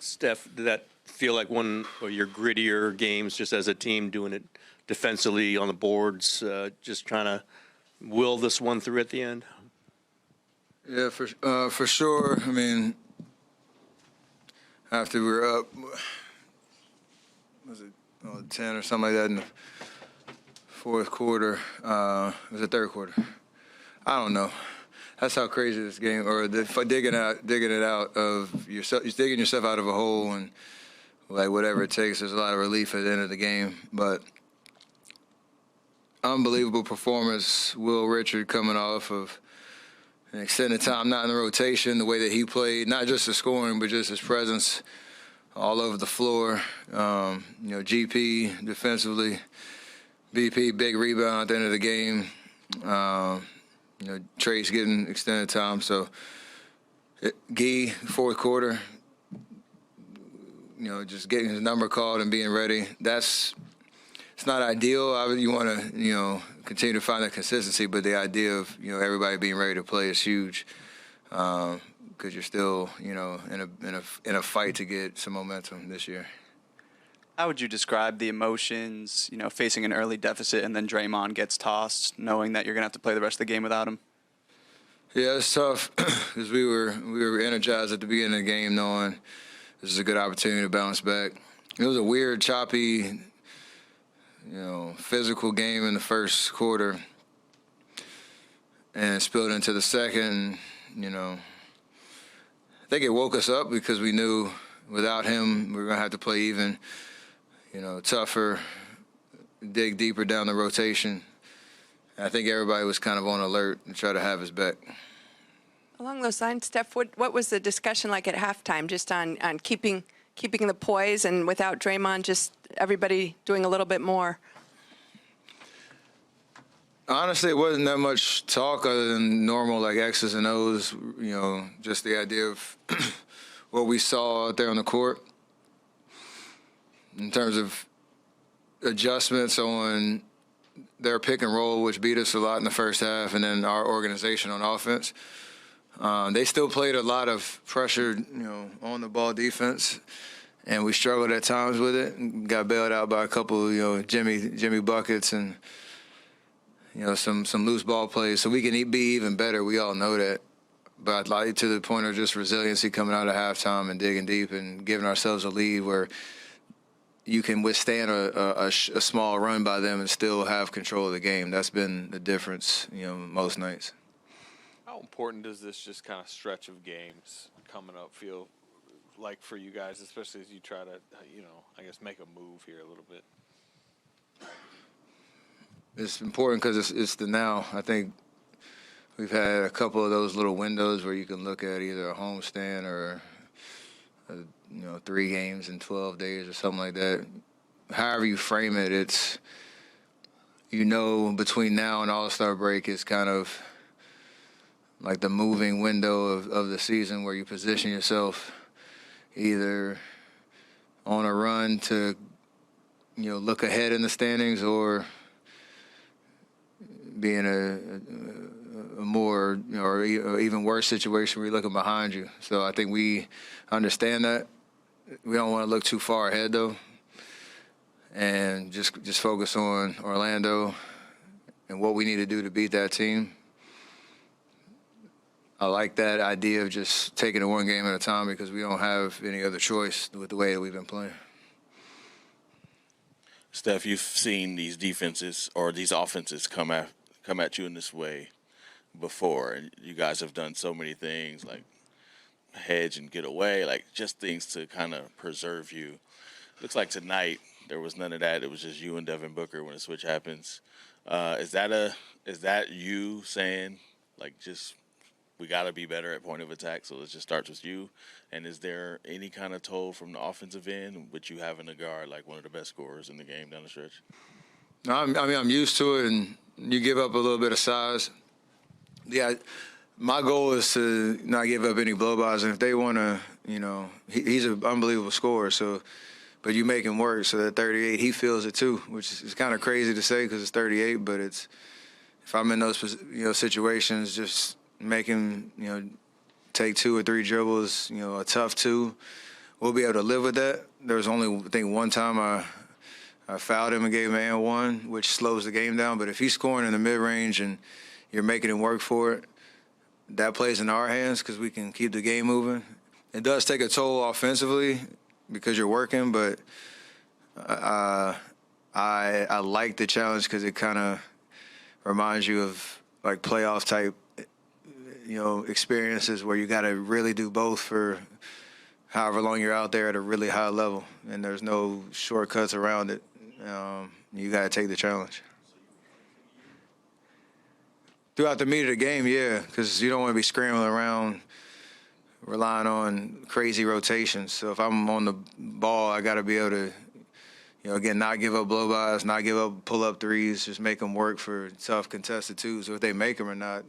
Steph, did that feel like one of your grittier games just as a team doing it defensively on the boards, just trying to will this one through at the end? Yeah, for sure. I mean, after we were up, was it 10 or something like that in the fourth quarter? It was the third quarter. I don't know. That's how crazy this game, or digging it out of yourself, you're digging yourself out of a hole, and like whatever it takes. There's a lot of relief at the end of the game, but unbelievable performance. Will Richard coming off of an extended time, not in the rotation, the way that he played, not just his scoring, but just his presence all over the floor. GP defensively, BP big rebound at the end of the game. Trace getting extended time. So, Gee, fourth quarter, just getting his number called and being ready. It's not ideal. You want to, continue to find that consistency, but the idea of, everybody being ready to play is huge because you're still, in a fight to get some momentum this year. How would you describe the emotions, facing an early deficit and then Draymond gets tossed, knowing that you're going to have to play the rest of the game without him? Yeah, it's tough because we were energized at the beginning of the game knowing this is a good opportunity to bounce back. It was a weird, choppy, physical game in the first quarter and spilled into the second. I think it woke us up because we knew without him we were going to have to play even, tougher, dig deeper down the rotation. I think everybody was kind of on alert and try to have his back. Along those lines, Steph, what was the discussion like at halftime, just on keeping the poise and without Draymond, just everybody doing a little bit more? Honestly, it wasn't that much talk other than normal, like X's and O's, just the idea of what we saw out there on the court in terms of adjustments on their pick and roll, which beat us a lot in the first half, and then our organization on offense. They still played a lot of pressure, on the ball defense, and we struggled at times with it. And got bailed out by a couple, Jimmy buckets and some loose ball plays. So we can be even better. We all know that. But like to the point of just resiliency coming out of halftime and digging deep and giving ourselves a lead where you can withstand a small run by them and still have control of the game. That's been the difference, most nights. How important does this just kind of stretch of games coming up feel like for you guys, especially as you try to, make a move here a little bit? It's important because it's the now. I think we've had a couple of those little windows where you can look at either a homestand or 3 games in 12 days or something like that. However you frame it, it's, between now and All-Star break is kind of like the moving window of the season where you position yourself either on a run to, look ahead in the standings or be in a more, or even worse situation where you're looking behind you. So I think we understand that. We don't want to look too far ahead, though, and just focus on Orlando and what we need to do to beat that team. I like that idea of just taking it one game at a time because we don't have any other choice with the way that we've been playing. Steph, you've seen these defenses or these offenses come at you in this way before, and you guys have done so many things like hedge and get away, like just things to kind of preserve you. Looks like tonight there was none of that. It was just you and Devin Booker when the switch happens. Is that you saying like just we got to be better at point of attack, so it just starts with you? And is there any kind of toll from the offensive end, which you have in the guard like one of the best scorers in the game down the stretch? No, I'm used to it, and you give up a little bit of size. Yeah, my goal is to not give up any blowbys, and if they want to, he's an unbelievable scorer, so, but you make him work, so that 38, he feels it too, which is kind of crazy to say because it's 38, but it's, if I'm in those, situations, just make him, take 2 or 3 dribbles, a tough 2, we'll be able to live with that. There was only, I think, one time I fouled him and gave him an and one, which slows the game down. But if he's scoring in the mid-range and you're making him work for it, that plays in our hands because we can keep the game moving. It does take a toll offensively because you're working, but I like the challenge because it kind of reminds you of like playoff type, experiences where you got to really do both for however long you're out there at a really high level, and there's no shortcuts around it. You got to take the challenge. Throughout the meat of the game, yeah, because you don't want to be scrambling around, relying on crazy rotations. So if I'm on the ball, I got to be able to, again, not give up blow-bys, not give up pull-up threes, just make them work for tough contested twos. So if they make them or not,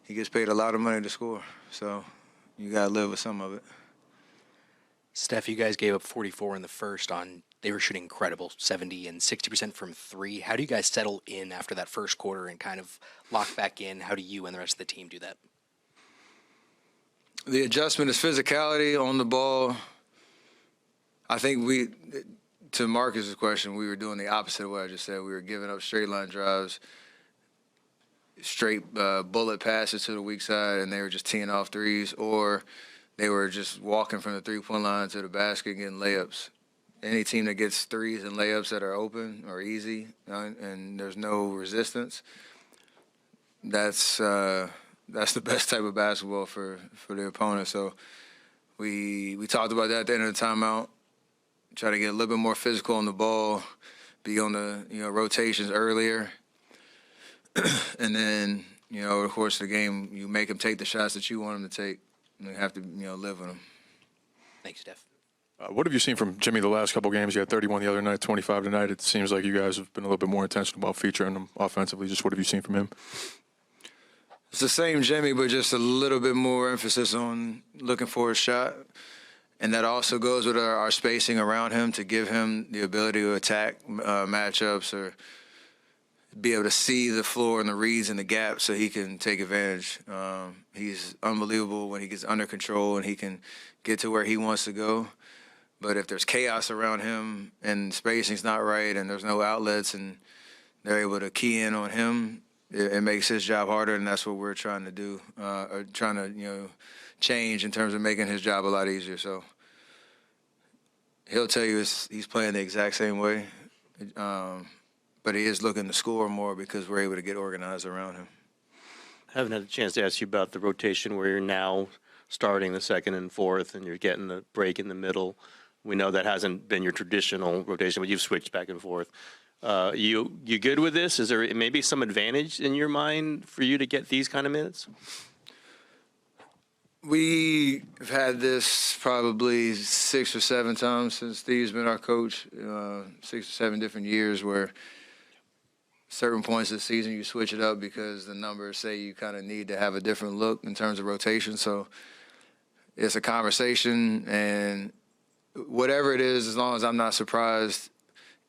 he gets paid a lot of money to score. So you got to live with some of it. Steph, you guys gave up 44 in the first they were shooting incredible, 70 and 60% from three. How do you guys settle in after that first quarter and kind of lock back in? How do you and the rest of the team do that? The adjustment is physicality on the ball. I think to Marcus's question, we were doing the opposite of what I just said. We were giving up straight line drives, straight bullet passes to the weak side, and they were just teeing off threes, or they were just walking from the three-point line to the basket and getting layups. Any team that gets threes and layups that are open or easy and there's no resistance, that's the best type of basketball for the opponent. So we talked about that at the end of the timeout. Try to get a little bit more physical on the ball, be on the rotations earlier, and then over the course of the game, you make them take the shots that you want them to take, and you have to live with them. Thanks, Steph. What have you seen from Jimmy the last couple games? You had 31 the other night, 25 tonight. It seems like you guys have been a little bit more intentional about featuring him offensively. Just what have you seen from him? It's the same Jimmy, but just a little bit more emphasis on looking for a shot. And that also goes with our spacing around him to give him the ability to attack matchups or be able to see the floor and the reads and the gaps so he can take advantage. He's unbelievable when he gets under control and he can get to where he wants to go. But if there's chaos around him and spacing's not right and there's no outlets and they're able to key in on him, it makes his job harder, and that's what we're trying to do, or trying to, change in terms of making his job a lot easier. So he'll tell you he's playing the exact same way, but he is looking to score more because we're able to get organized around him. I haven't had a chance to ask you about the rotation where you're now starting the second and fourth and you're getting the break in the middle. We know that hasn't been your traditional rotation, but you've switched back and forth. You good with this? Is there maybe some advantage in your mind for you to get these kind of minutes? We've had this probably 6 or 7 times since Steve's been our coach, 6 or 7 different years where certain points of the season you switch it up because the numbers say you kind of need to have a different look in terms of rotation. So it's a conversation, and whatever it is, as long as I'm not surprised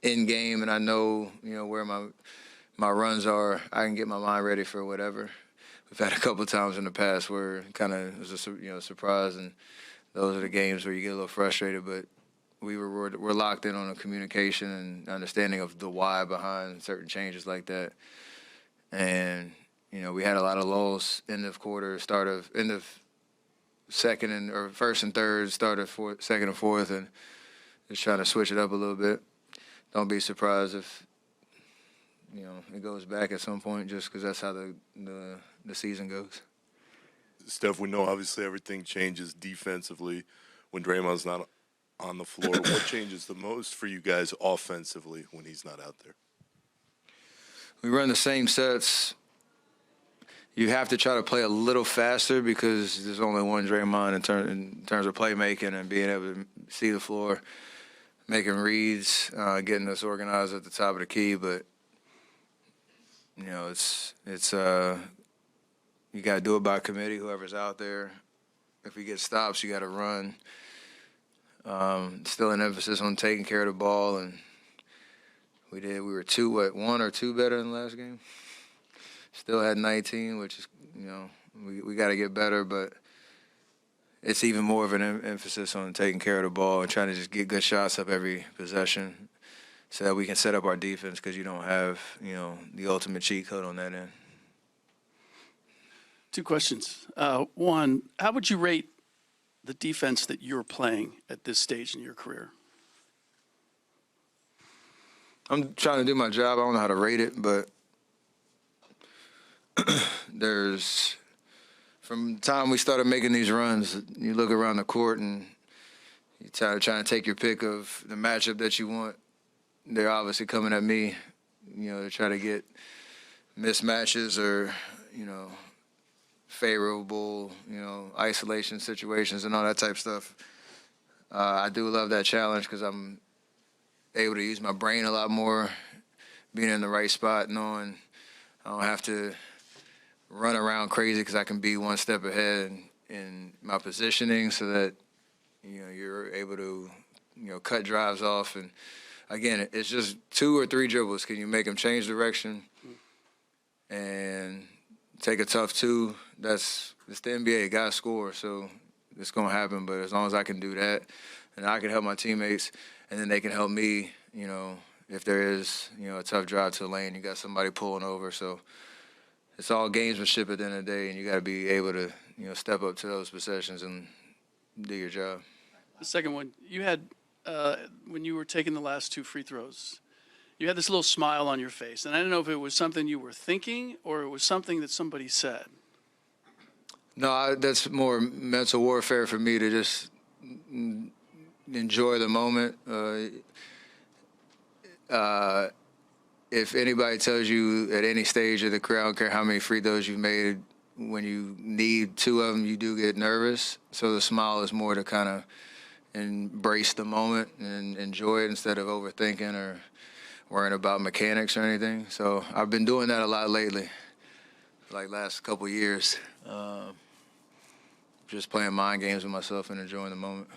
in game and I know, where my runs are, I can get my mind ready for whatever. We've had a couple of times in the past where it kind of was a surprise, and those are the games where you get a little frustrated. But we're locked in on a communication and understanding of the why behind certain changes like that. And we had a lot of lulls, end of quarter, end of second or first and third, start of second and fourth, and just trying to switch it up a little bit. Don't be surprised if it goes back at some point, just because that's how the season goes. Steph, we know obviously everything changes defensively when Draymond's not on the floor. What changes the most for you guys offensively when he's not out there? We run the same sets. You have to try to play a little faster because there's only one Draymond in terms of playmaking and being able to see the floor, making reads, getting us organized at the top of the key. But it's you got to do it by committee. Whoever's out there, if we get stops, you got to run. Still an emphasis on taking care of the ball, and we did. We were 1 or 2 better than the last game. Still had 19, which is, we got to get better, but it's even more of an emphasis on taking care of the ball and trying to just get good shots up every possession so that we can set up our defense because you don't have, the ultimate cheat code on that end. Two questions. One, how would you rate the defense that you're playing at this stage in your career? I'm trying to do my job. I don't know how to rate it, but from the time we started making these runs, you look around the court and you trying to take your pick of the matchup that you want. They're obviously coming at me, to try to get mismatches or, favorable, isolation situations and all that type of stuff. I do love that challenge because I'm able to use my brain a lot more, being in the right spot, knowing I don't have to run around crazy because I can be one step ahead in my positioning so that, you're able to, cut drives off. And, again, it's just 2 or 3 dribbles. Can you make them change direction and take a tough 2? It's the NBA. Got to score, so it's going to happen. But as long as I can do that and I can help my teammates and then they can help me, if there is, a tough drive to the lane, you got somebody pulling over. So it's all gamesmanship at the end of the day, and you got to be able to, step up to those possessions and do your job. The second one, you had, when you were taking the last 2 free throws, you had this little smile on your face. And I don't know if it was something you were thinking or it was something that somebody said. No, that's more mental warfare for me to just enjoy the moment. If anybody tells you at any stage of the career, I don't care how many free throws you've made, when you need 2 of them, you do get nervous. So the smile is more to kind of embrace the moment and enjoy it instead of overthinking or worrying about mechanics or anything. So I've been doing that a lot lately, like last couple years. Just playing mind games with myself and enjoying the moment.